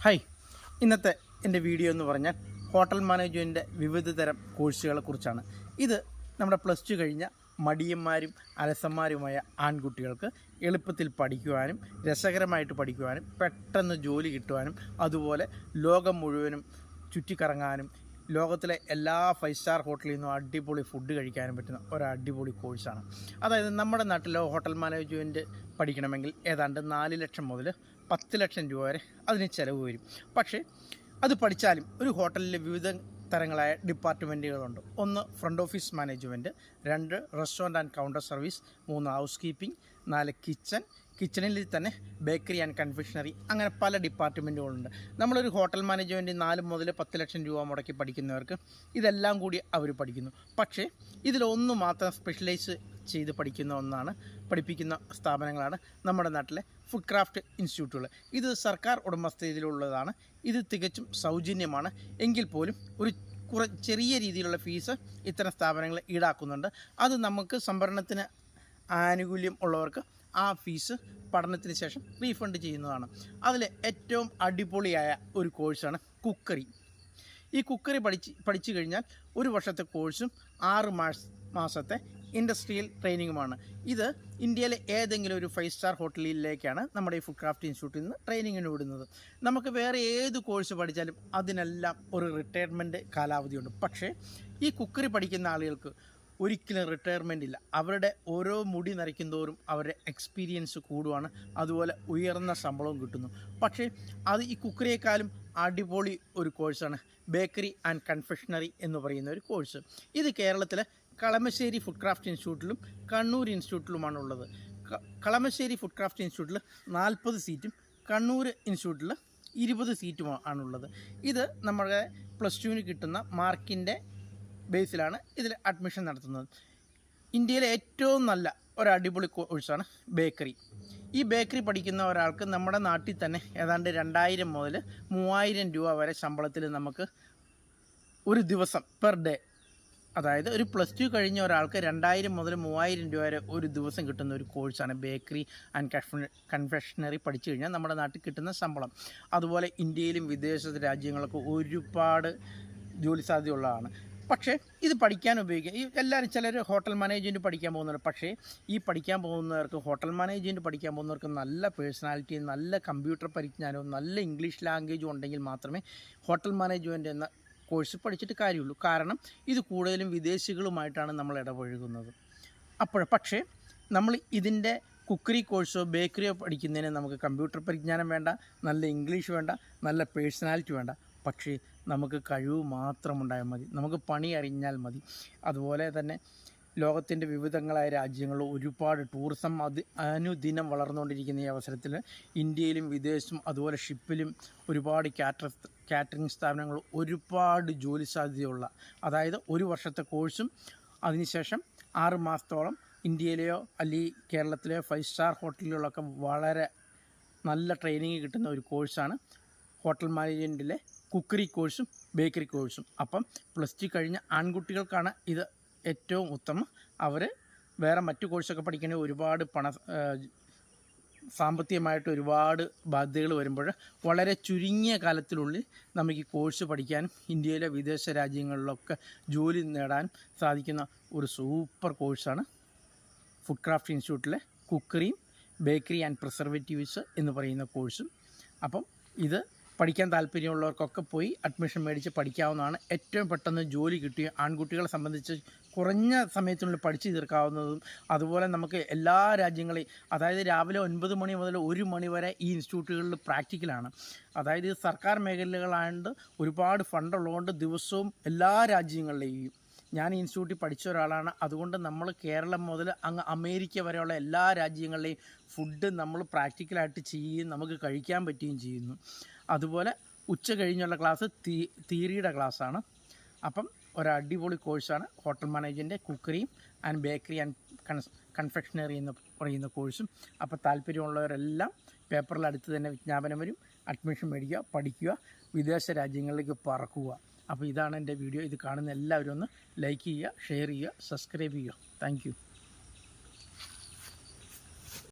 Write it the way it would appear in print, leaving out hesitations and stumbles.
Hi, ഇന്നത്തെ എൻ്റെ video എന്ന് പറഞ്ഞാൽ ഹോട്ടൽ മാനേജ്മെൻറ്റിൻ്റെ വിവിധ തരം കോഴ്സുകളെ കുറിച്ചാണ്. ഇത് നമ്മുടെ പ്ലസ് ടു കഴിഞ്ഞ മടിയന്മാരും അലസന്മാരുമായ ആൺകുട്ടികൾക്ക് എളുപ്പത്തിൽ പഠിക്കുവാനും രസകരമായിട്ട് പഠിക്കുവാനും പെട്ടെന്ന് ജോലി കിട്ടുവാനും അതുപോലെ ലോകം മുഴുവനും ചുറ്റിക്കറങ്ങാനും ലോകത്തിലെ എല്ലാ 5 സ്റ്റാർ ഹോട്ടലിൽ നിന്നും അടിപൊളി ഫുഡ് കഴിക്കാനും പറ്റുന്ന ഒരു അടിപൊളി കോഴ്സാണ്. അതായത് നമ്മുടെ നാട്ടിലെ ഹോട്ടൽ മാനേജ്മെൻറ്റ് പഠിക്കണമെങ്കിൽ ഏതാണ്ട് 4 ലക്ഷം മുതൽ 10 ലക്ഷം രൂപ വരെ അതിന് ചിലവ് വരും. പക്ഷേ അത് പഠിച്ചാലും ഒരു ഹോട്ടലിലെ വിവിധ തരങ്ങളായ ഡിപ്പാർട്ട്മെൻറ്റുകളുണ്ട്. 1 front office management, 2 restaurant and counter service, 3 house keeping, 4 കിച്ചണിൽ തന്നെ ബേക്കറി ആൻഡ് കൺഫെക്ഷണറി, അങ്ങനെ പല ഡിപ്പാർട്ട്മെൻറ്റുകളുണ്ട്. നമ്മളൊരു ഹോട്ടൽ മാനേജ്മെൻറ്റ് 4 മുതൽ 10 ലക്ഷം രൂപ മുടക്കി പഠിക്കുന്നവർക്ക് ഇതെല്ലാം കൂടി അവർ പഠിക്കുന്നു. പക്ഷേ ഇതിലൊന്ന് മാത്രം സ്പെഷ്യലൈസ് ചെയ്ത് പഠിപ്പിക്കുന്ന സ്ഥാപനങ്ങളാണ് നമ്മുടെ നാട്ടിലെ ഫുഡ് ക്രാഫ്റ്റ് ഇൻസ്റ്റിറ്റ്യൂട്ടുകൾ. ഇത് സർക്കാർ ഉടമസ്ഥതയിലുള്ളതാണ്. ഇത് തികച്ചും സൗജന്യമാണ്. എങ്കിൽ പോലും ഒരു ചെറിയ രീതിയിലുള്ള ഫീസ് ഇത്തരം സ്ഥാപനങ്ങൾ ഈടാക്കുന്നുണ്ട്. അത് നമുക്ക് സംഭരണത്തിന് ആനുകൂല്യം ഉള്ളവർക്ക് ആ ഫീസ് പഠനത്തിന് ശേഷം റീഫണ്ട് ചെയ്യുന്നതാണ്. അതിൽ ഏറ്റവും അടിപൊളിയായ ഒരു കോഴ്സാണ് കുക്കറി. ഈ കുക്കറി പഠിച്ചു കഴിഞ്ഞാൽ 1 വർഷത്തെ കോഴ്സും 6 മാസത്തെ ഇൻഡസ്ട്രിയൽ ട്രെയിനിങ്ങുമാണ്. ഇത് ഇന്ത്യയിലെ ഏതെങ്കിലും ഒരു 5 സ്റ്റാർ ഹോട്ടലിലേക്കാണ് നമ്മുടെ ഈ ഫുഡ് ക്രാഫ്റ്റ് ഇൻസ്റ്റിറ്റ്യൂട്ടിൽ നിന്ന് ട്രെയിനിങ്ങിന് വിടുന്നത്. നമുക്ക് വേറെ ഏത് കോഴ്സ് പഠിച്ചാലും അതിനെല്ലാം ഒരു റിട്ടയർമെൻറ്റ് കാലാവധിയുണ്ട്. പക്ഷേ ഈ കുക്കറി പഠിക്കുന്ന ആളുകൾക്ക് ഒരിക്കലും റിട്ടയർമെൻ്റ് ഇല്ല. അവരുടെ ഓരോ മുടി നരയ്ക്കുന്തോറും അവരുടെ എക്സ്പീരിയൻസ് കൂടുവാണ്, അതുപോലെ ഉയർന്ന ശമ്പളവും കിട്ടുന്നു. പക്ഷേ അത് ഈ കുക്കറിയേക്കാളും അടിപൊളി ഒരു കോഴ്സാണ് ബേക്കറി ആൻഡ് കൺഫെക്ഷണറി എന്ന് പറയുന്ന ഒരു കോഴ്സ്. ഇത് കേരളത്തിലെ കളമശ്ശേരി ഫുഡ് ക്രാഫ്റ്റ് ഇൻസ്റ്റിറ്റ്യൂട്ടിലും കണ്ണൂർ ഇൻസ്റ്റിറ്റ്യൂട്ടിലുമാണ് ഉള്ളത്. കളമശ്ശേരി ഫുഡ് ക്രാഫ്റ്റ് ഇൻസ്റ്റിറ്റ്യൂട്ടിൽ 40 സീറ്റും കണ്ണൂർ ഇൻസ്റ്റിറ്റ്യൂട്ടിൽ 20 സീറ്റും ആണുള്ളത്. ഇത് നമ്മുടെ പ്ലസ് ടുവിന് കിട്ടുന്ന മാർക്കിൻ്റെ ബേസിലാണ് ഇതിൽ അഡ്മിഷൻ നടത്തുന്നത്. ഇന്ത്യയിലെ ഏറ്റവും നല്ല ഒരു അടിപൊളി കോഴ്സാണ് ബേക്കറി. ഈ ബേക്കറി പഠിക്കുന്ന ഒരാൾക്ക് നമ്മുടെ നാട്ടിൽ തന്നെ ഏതാണ്ട് 2000 മുതൽ 3000 രൂപ വരെ ശമ്പളത്തിൽ നമുക്ക് ഒരു ദിവസം പെർ ഡേ, അതായത് ഒരു പ്ലസ് ടു കഴിഞ്ഞ ഒരാൾക്ക് 2000 മുതൽ 3000 രൂപ വരെ ഒരു ദിവസം കിട്ടുന്ന ഒരു കോഴ്സാണ് ബേക്കറി ആൻഡ് കൺഫെക്ഷണറി. പഠിച്ചു കഴിഞ്ഞാൽ നമ്മുടെ നാട്ടിൽ കിട്ടുന്ന ശമ്പളം. അതുപോലെ ഇന്ത്യയിലും വിദേശ രാജ്യങ്ങളൊക്കെ ഒരുപാട് ജോലി സാധ്യതയുള്ളതാണ്. പക്ഷേ ഇത് പഠിക്കാൻ എല്ലാവരും ചിലർ ഹോട്ടൽ മാനേജ്മെൻറ്റ് പഠിക്കാൻ പോകുന്നുണ്ട്. പക്ഷേ ഈ പഠിക്കാൻ പോകുന്നവർക്ക് ഹോട്ടൽ മാനേജ്മെൻറ്റ് പഠിക്കാൻ പോകുന്നവർക്ക് നല്ല പേഴ്സണാലിറ്റിയും നല്ല കമ്പ്യൂട്ടർ പരിജ്ഞാനവും നല്ല ഇംഗ്ലീഷ് ലാംഗ്വേജും ഉണ്ടെങ്കിൽ മാത്രമേ ഹോട്ടൽ മാനേജ്മെൻറ്റ് എന്ന കോഴ്സ് പഠിച്ചിട്ട് കാര്യമുള്ളൂ. കാരണം ഇത് കൂടുതലും വിദേശികളുമായിട്ടാണ് നമ്മൾ ഇടപഴകുന്നത്. പക്ഷേ നമ്മൾ ഇതിൻ്റെ കുക്കറി കോഴ്സോ ബേക്കറിയോ പഠിക്കുന്നതിന് നമുക്ക് കമ്പ്യൂട്ടർ പരിജ്ഞാനം വേണ്ട, നല്ല ഇംഗ്ലീഷ് വേണ്ട, നല്ല പേഴ്സണാലിറ്റി വേണ്ട. പക്ഷേ നമുക്ക് കഴിവ് മാത്രമുണ്ടായാൽ മതി, നമുക്ക് പണി അറിഞ്ഞാൽ മതി. അതുപോലെ തന്നെ ലോകത്തിൻ്റെ വിവിധങ്ങളായ രാജ്യങ്ങളിൽ ഒരുപാട് ടൂറിസം അനുദിനം വളർന്നുകൊണ്ടിരിക്കുന്ന ഈ അവസരത്തിൽ ഇന്ത്യയിലും വിദേശത്തും അതുപോലെ ഷിപ്പിലും ഒരുപാട് കാറ്ററിംഗ് സ്ഥാപനങ്ങൾ ഒരുപാട് ജോലി സാധ്യതയുള്ള, അതായത് 1 വർഷത്തെ കോഴ്സും അതിനുശേഷം 6 മാസത്തോളം ഇന്ത്യയിലെയോ അല്ലെങ്കിൽ കേരളത്തിലെയോ 5 സ്റ്റാർ ഹോട്ടലുകളിലൊക്കെ വളരെ നല്ല ട്രെയിനിങ് കിട്ടുന്ന ഒരു കോഴ്സാണ് ഹോട്ടൽ മാനേജ്മെൻറ്റിലെ കുക്കറി കോഴ്സും ബേക്കറി കോഴ്സും. അപ്പം പ്ലസ് ടു കഴിഞ്ഞ ആൺകുട്ടികൾക്കാണ് ഇത് ഏറ്റവും ഉത്തമം. അവർ വേറെ മറ്റു കോഴ്സൊക്കെ പഠിക്കണമെങ്കിൽ ഒരുപാട് സാമ്പത്തികമായിട്ട് ഒരുപാട് ബാധ്യതകൾ വരുമ്പോൾ വളരെ ചുരുങ്ങിയ കാലത്തിനുള്ളിൽ നമുക്ക് ഈ കോഴ്സ് പഠിക്കാനും ഇന്ത്യയിലെ വിദേശ രാജ്യങ്ങളിലൊക്കെ ജോലി നേടാനും സാധിക്കുന്ന ഒരു സൂപ്പർ കോഴ്സാണ് ഫുഡ് ക്രാഫ്റ്റ് ഇൻസ്റ്റിറ്റ്യൂട്ടിലെ കുക്കറിയും ബേക്കറി ആൻഡ് പ്രിസർവേറ്റീവ്സ് എന്ന് പറയുന്ന കോഴ്സും. അപ്പം ഇത് പഠിക്കാൻ താല്പര്യമുള്ളവർക്കൊക്കെ പോയി അഡ്മിഷൻ മേടിച്ച് പഠിക്കാവുന്നതാണ്. ഏറ്റവും പെട്ടെന്ന് ജോലി കിട്ടിയ ആൺകുട്ടികളെ സംബന്ധിച്ച് കുറഞ്ഞ സമയത്തിനുള്ളിൽ പഠിച്ചു തീർക്കാവുന്നതും, അതുപോലെ നമുക്ക് എല്ലാ രാജ്യങ്ങളെയും, അതായത് രാവിലെ 9 മണി മുതൽ 1 മണി വരെ ഈ ഇൻസ്റ്റിറ്റ്യൂട്ടുകളിൽ പ്രാക്ടിക്കലാണ്. അതായത് ഇത് സർക്കാർ മേഖലകളായതുകൊണ്ട് ഒരുപാട് ഫണ്ടുള്ളതുകൊണ്ട് ദിവസവും എല്ലാ രാജ്യങ്ങളിലെയും, ഞാൻ ഈ ഇൻസ്റ്റിറ്റ്യൂട്ടിൽ പഠിച്ച ഒരാളാണ്, അതുകൊണ്ട് നമ്മൾ കേരളം മുതൽ അങ്ങ് അമേരിക്ക വരെയുള്ള എല്ലാ രാജ്യങ്ങളിലെയും ഫുഡ് നമ്മൾ പ്രാക്ടിക്കലായിട്ട് ചെയ്യുകയും നമുക്ക് കഴിക്കാൻ പറ്റുകയും ചെയ്യുന്നു. അതുപോലെ ഉച്ച കഴിഞ്ഞുള്ള ക്ലാസ് തിയറിയുടെ ക്ലാസ്സാണ്. അപ്പം ഒരടിപൊളി കോഴ്സാണ് ഹോട്ടൽ മാനേജ്മെൻറ്റ് കുക്കറിയും ആൻഡ് ബേക്കറി ആൻഡ് കൺഫെക്ഷണറി എന്ന് പറയുന്ന കോഴ്സും. അപ്പോൾ താല്പര്യമുള്ളവരെല്ലാം പേപ്പറിൽ അടുത്ത് തന്നെ വിജ്ഞാപനം വരും, അഡ്മിഷൻ മേടിക്കുക, പഠിക്കുക, വിദേശ രാജ്യങ്ങളിലേക്ക് പറക്കുക. അപ്പോൾ ഇതാണ് എൻ്റെ വീഡിയോ. ഇത് കാണുന്ന എല്ലാവരും ഒന്ന് ലൈക്ക് ചെയ്യുക, ഷെയർ ചെയ്യുക, സബ്സ്ക്രൈബ് ചെയ്യുക. താങ്ക്